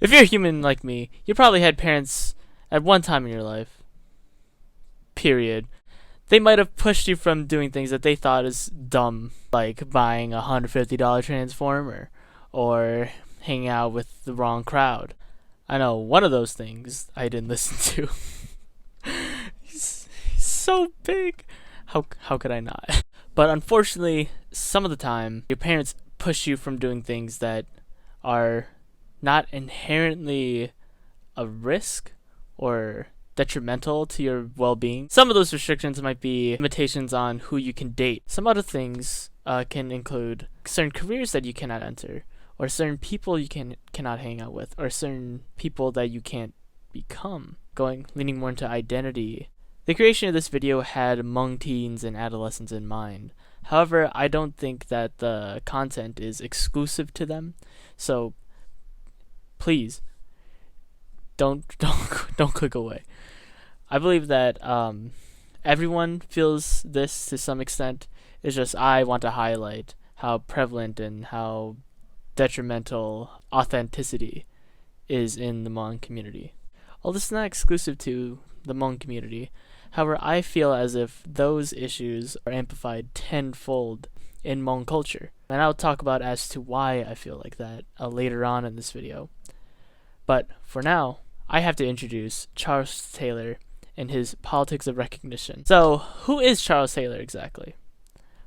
If you're a human like me, you probably had parents at one time in your life. Period. They might have pushed you from doing things that they thought is dumb, like buying a $150 transformer or hanging out with the wrong crowd. I know one of those things I didn't listen to. He's so big. How could I not? But unfortunately, some of the time, your parents push you from doing things that are not inherently a risk or detrimental to your well-being. Some of those restrictions might be limitations on who you can date. Some other things can include certain careers that you cannot enter, or certain people you cannot hang out with, or certain people that you can't become. Leaning more into identity. The creation of this video had Hmong teens and adolescents in mind. However, I don't think that the content is exclusive to them, so please don't click away. I believe that everyone feels this to some extent. It's just I want to highlight how prevalent and how detrimental authenticity is in the Hmong community. Although this is not exclusive to the Hmong community, however, I feel as if those issues are amplified tenfold in Hmong culture. And I'll talk about as to why I feel like that later on in this video. But for now, I have to introduce Charles Taylor and his politics of recognition. So, who is Charles Taylor exactly?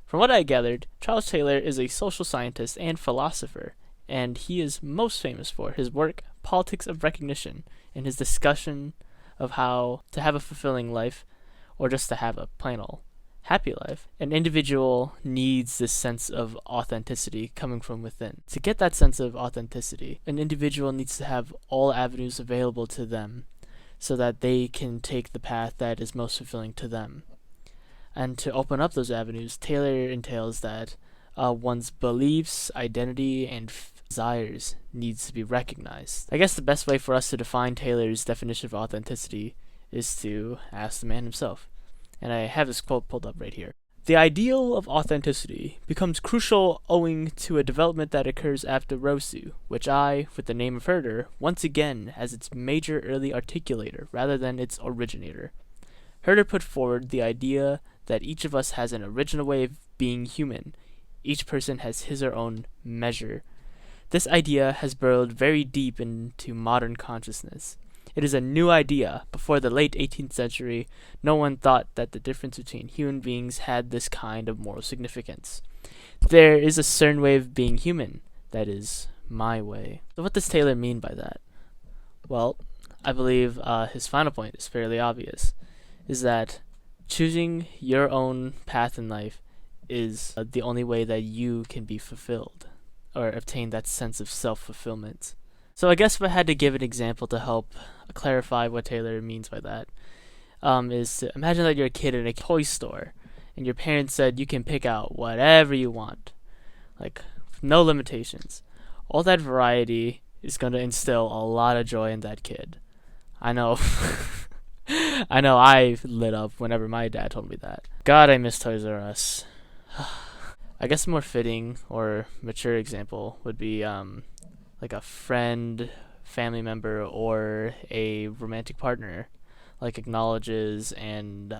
From what I gathered, Charles Taylor is a social scientist and philosopher, and he is most famous for his work, Politics of Recognition, and his discussion of how to have a fulfilling life, or just to have a plain old happy life. An individual needs this sense of authenticity coming from within. To get that sense of authenticity, an individual needs to have all avenues available to them so that they can take the path that is most fulfilling to them. And to open up those avenues, Taylor entails that one's beliefs, identity, and desires needs to be recognized. I guess the best way for us to define Taylor's definition of authenticity is to ask the man himself. And I have this quote pulled up right here. The ideal of authenticity becomes crucial owing to a development that occurs after Rosu, which I, with the name of Herder, once again as its major early articulator rather than its originator. Herder put forward the idea that each of us has an original way of being human. Each person has his or her own measure. This idea has burrowed very deep into modern consciousness. It is a new idea. Before the late 18th century, no one thought that the difference between human beings had this kind of moral significance. There is a certain way of being human. That is my way. So what does Taylor mean by that? Well, I believe his final point is fairly obvious, is that choosing your own path in life is the only way that you can be fulfilled or obtain that sense of self-fulfillment. So I guess if I had to give an example to help clarify what Taylor means by that, is to imagine that you're a kid in a toy store and your parents said you can pick out whatever you want, like no limitations. All that variety is going to instill a lot of joy in that kid. I know. I know I lit up whenever my dad told me that. God, I miss Toys R Us. I guess a more fitting or mature example would be like a friend, family member, or a romantic partner like acknowledges and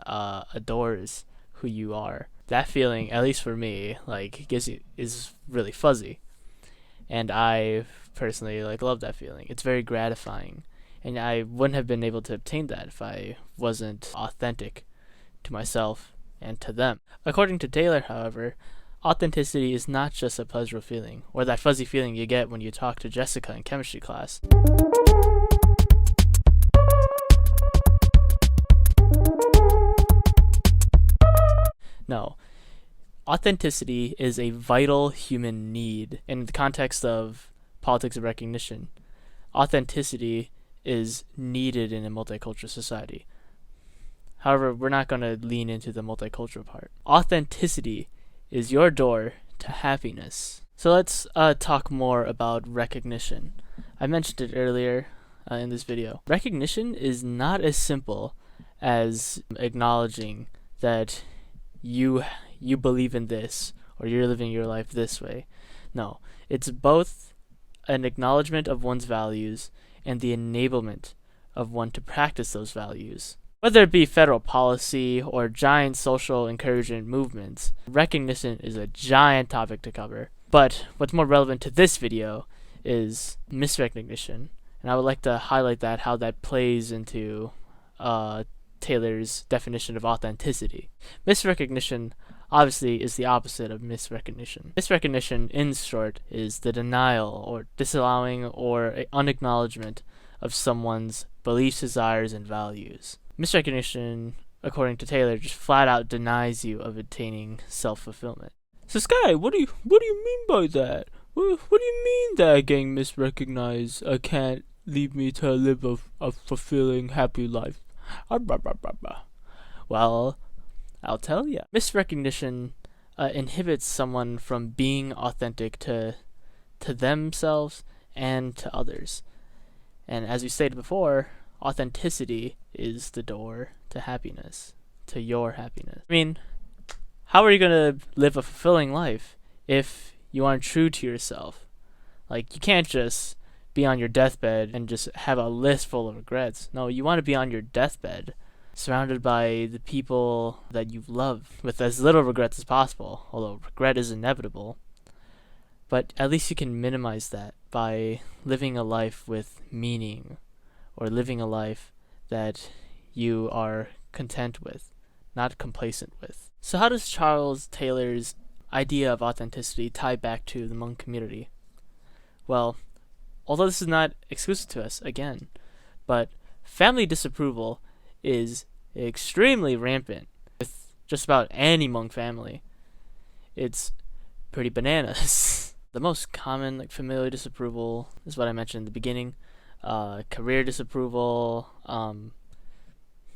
adores who you are. That feeling, at least for me, like is really fuzzy, and I personally love that feeling. It's very gratifying, and I wouldn't have been able to obtain that if I wasn't authentic to myself and to them. According to Taylor, however, authenticity is not just a pleasurable feeling, or that fuzzy feeling you get when you talk to Jessica in chemistry class. No. Authenticity is a vital human need. In the context of politics of recognition, authenticity is needed in a multicultural society. However, we're not going to lean into the multicultural part. Authenticity is your door to happiness. So let's talk more about recognition. I mentioned it earlier in this video. Recognition is not as simple as acknowledging that you believe in this or you're living your life this way. No, it's both an acknowledgement of one's values and the enablement of one to practice those values. Whether it be federal policy or giant social encouragement movements, recognition is a giant topic to cover. But what's more relevant to this video is misrecognition, and I would like to highlight how that plays into Taylor's definition of authenticity. Misrecognition obviously is the opposite of misrecognition. Misrecognition, in short, is the denial or disallowing or unacknowledgement of someone's beliefs, desires, and values. Misrecognition, according to Taylor, just flat out denies you of attaining self-fulfillment. So Sky, what do you mean by that? What do you mean that getting misrecognized can't lead me to live a fulfilling, happy life? Well, I'll tell you. Misrecognition inhibits someone from being authentic to themselves and to others. And as we stated before, authenticity is the door to happiness, to your happiness. I mean, how are you going to live a fulfilling life if you aren't true to yourself? Like, you can't just be on your deathbed and just have a list full of regrets. No, you want to be on your deathbed, surrounded by the people that you love, with as little regrets as possible, although regret is inevitable. But at least you can minimize that by living a life with meaning, or living a life that you are content with, not complacent with. So how does Charles Taylor's idea of authenticity tie back to the Hmong community? Well, although this is not exclusive to us, again, but family disapproval is extremely rampant with just about any Hmong family. It's pretty bananas. The most common familial disapproval is what I mentioned in the beginning. Career disapproval,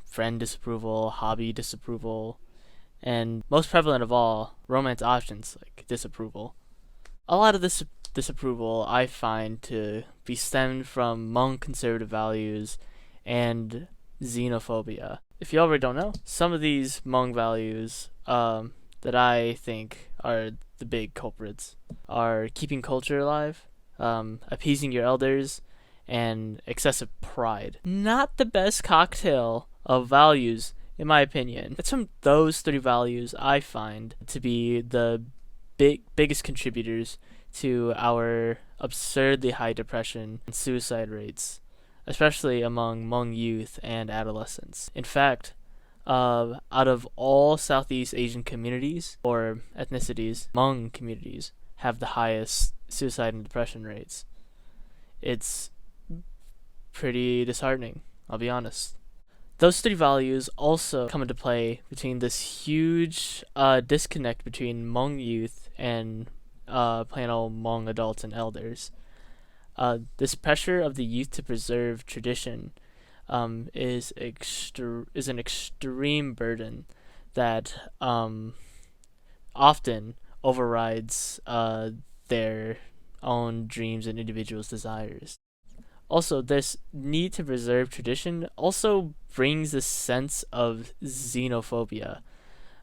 friend disapproval, hobby disapproval, and most prevalent of all, romance options like disapproval. A lot of this disapproval I find to be stemmed from Hmong conservative values and xenophobia. If you already don't know, some of these Hmong values that I think are the big culprits are keeping culture alive, appeasing your elders, and excessive pride. Not the best cocktail of values, in my opinion. It's from those three values I find to be the biggest contributors to our absurdly high depression and suicide rates, especially among Hmong youth and adolescents. In fact, out of all Southeast Asian communities or ethnicities, Hmong communities have the highest suicide and depression rates. It's pretty disheartening, I'll be honest. Those three values also come into play between this huge disconnect between Hmong youth and plain old Hmong adults and elders. This pressure of the youth to preserve tradition is an extreme burden that often overrides their own dreams and individuals' desires. Also, this need to preserve tradition also brings a sense of xenophobia,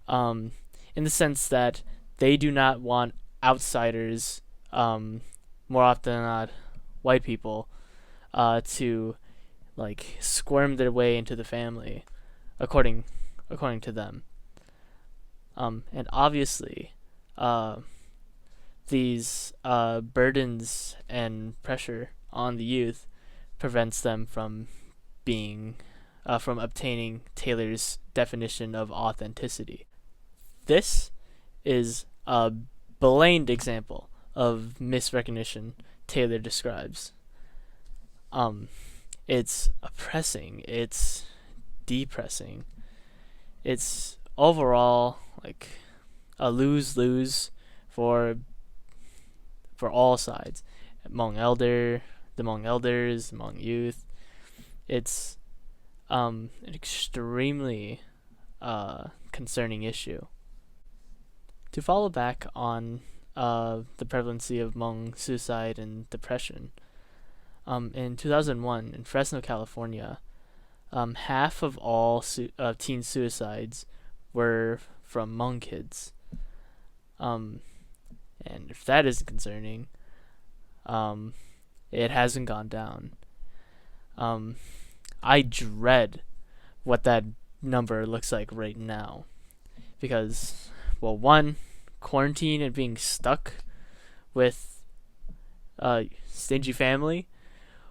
in the sense that they do not want outsiders, more often than not white people, to like squirm their way into the family, according to them. And obviously, these burdens and pressure on the youth prevents them from obtaining Taylor's definition of authenticity. This is a blatant example of misrecognition Taylor describes. It's oppressing, it's depressing, it's overall like a lose-lose for all sides. The Hmong elders, Hmong youth. It's an extremely concerning issue. To follow back on the prevalency of Hmong suicide and depression, in 2001 in Fresno, California, half of all teen suicides were from Hmong kids. And if that isn't concerning, it hasn't gone down. Um, I dread what that number looks like right now because, well, one, quarantine and being stuck with stingy family,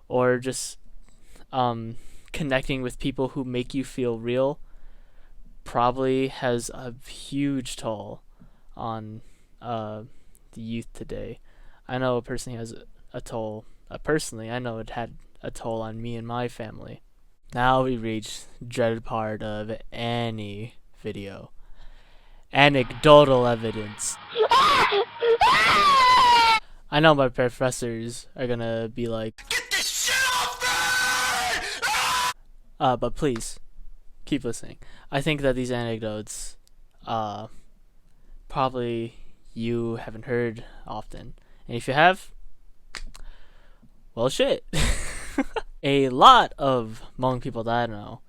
or just connecting with people who make you feel real probably has a huge toll on the youth today. I know personally has a toll. Personally, I know it had a toll on me and my family. Now we reach the dreaded part of any video. Anecdotal evidence. I know my professors are gonna be like, "Get this shit off me!" But please, keep listening. I think that these anecdotes, probably you haven't heard often. And if you have, well, shit. A lot of Hmong people that I know,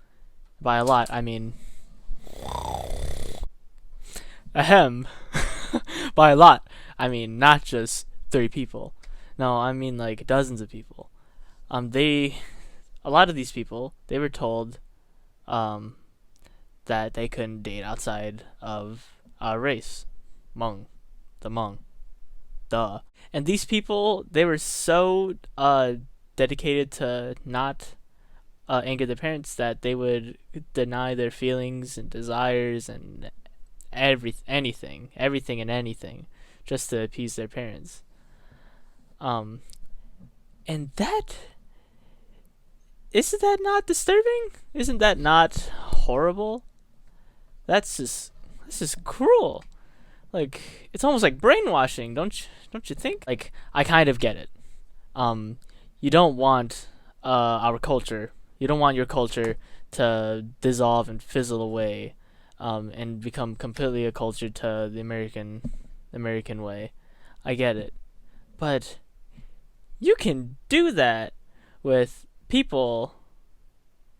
by a lot, I mean, ahem. By a lot, I mean not just 3 people. No, I mean like dozens of people. A lot of these people, they were told, that they couldn't date outside of race, Hmong, the Hmong, duh. And these people, they were so dedicated to not anger their parents that they would deny their feelings and desires and everything and anything, just to appease their parents. And that, isn't that not disturbing? Isn't that not horrible? This is cruel. Like, it's almost like brainwashing, don't you think? Like, I kind of get it. You don't want our culture. You don't want your culture to dissolve and fizzle away, and become completely a culture to the American way. I get it, but you can do that with people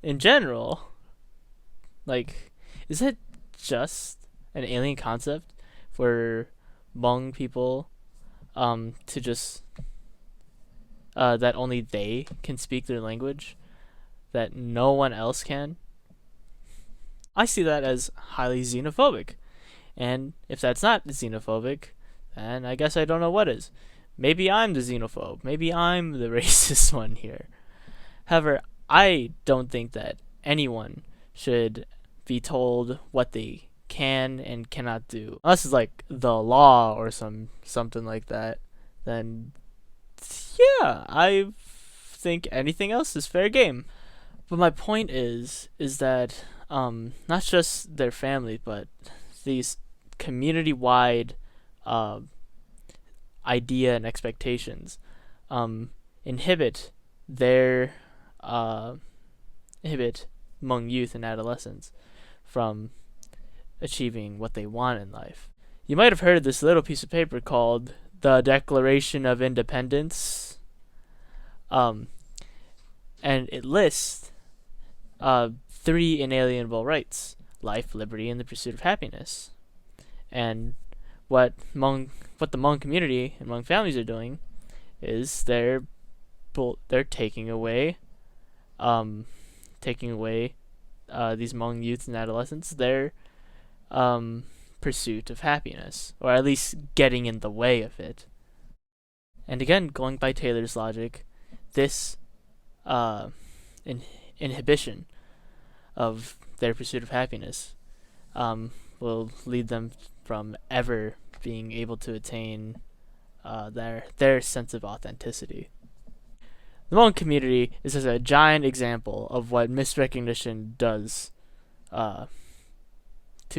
in general. Like, is that just an alien concept for Hmong people to just that only they can speak their language, that no one else can? I see that as highly xenophobic. And if that's not xenophobic, then I guess I don't know what is. Maybe I'm the xenophobe. Maybe I'm the racist one here. However, I don't think that anyone should be told what they can and cannot do. Unless it's like the law or something like that, then yeah, I think anything else is fair game. But my point is that not just their family, but these community-wide idea and expectations inhibit their inhibit Hmong youth and adolescents from achieving what they want in life. You might have heard of this little piece of paper called the Declaration of Independence, and it lists 3 inalienable rights: life, liberty, and the pursuit of happiness. And what the Hmong community and Hmong families are doing is they're taking away these Hmong youths and adolescents their pursuit of happiness, or at least getting in the way of it. And again, going by Taylor's logic, this inhibition of their pursuit of happiness will lead them from ever being able to attain their sense of authenticity. The Hmong community is just a giant example of what misrecognition does to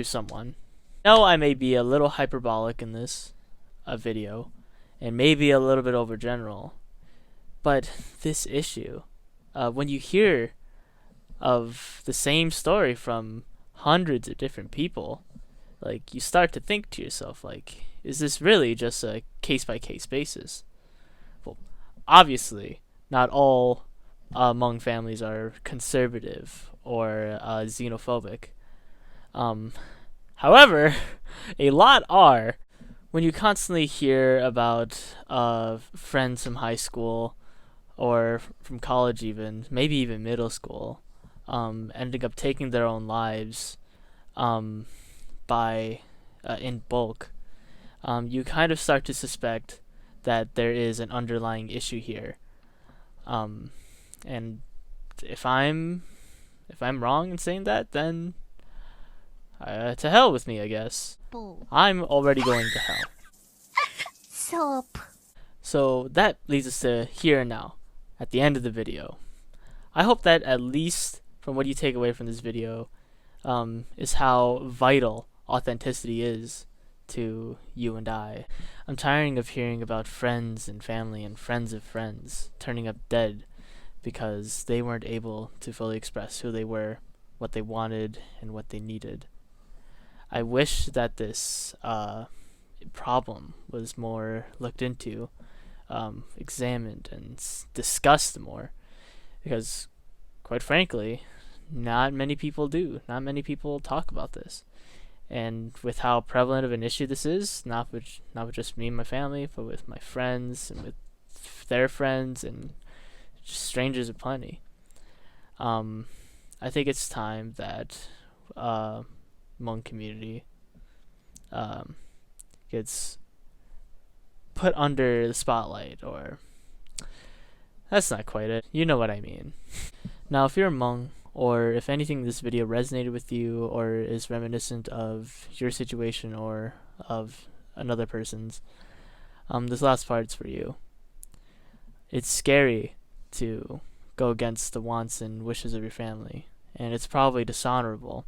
someone. No, I may be a little hyperbolic in this video, and maybe a little bit overgeneral, but this issue, when you hear of the same story from hundreds of different people, like, you start to think to yourself, like, is this really just a case-by-case basis? Well, obviously, not all Hmong families are conservative or xenophobic. However, a lot are. When you constantly hear about friends from high school or from college, even maybe even middle school, ending up taking their own lives by in bulk, you kind of start to suspect that there is an underlying issue here. And if I'm wrong in saying that, then to hell with me, I guess. I'm already going to hell. Soap. So that leads us to here and now, at the end of the video. I hope that at least from what you take away from this video is how vital authenticity is to you and I. I'm tiring of hearing about friends and family and friends of friends turning up dead because they weren't able to fully express who they were, what they wanted, and what they needed. I wish that this problem was more looked into, examined, and discussed more, because, quite frankly, not many people do. Not many people talk about this. And with how prevalent of an issue this is, not with just me and my family, but with my friends and with their friends and just strangers aplenty. I think it's time that Hmong community gets put under the spotlight, or that's not quite it. You know what I mean. Now, if you're a Hmong, or if anything in this video resonated with you or is reminiscent of your situation or of another person's, this last part's for you. It's scary to go against the wants and wishes of your family, and it's probably dishonorable.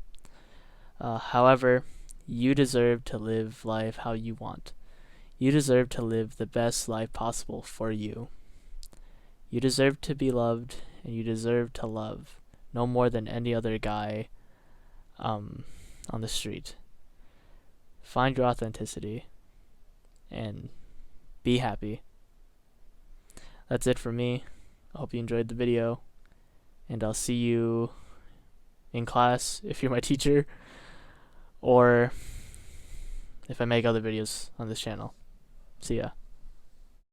However, you deserve to live life how you want. You deserve to live the best life possible for you. You deserve to be loved, and you deserve to love no more than any other guy on the street. Find your authenticity and be happy. That's it for me. I hope you enjoyed the video, and I'll see you in class if you're my teacher, or if I make other videos on this channel. See ya.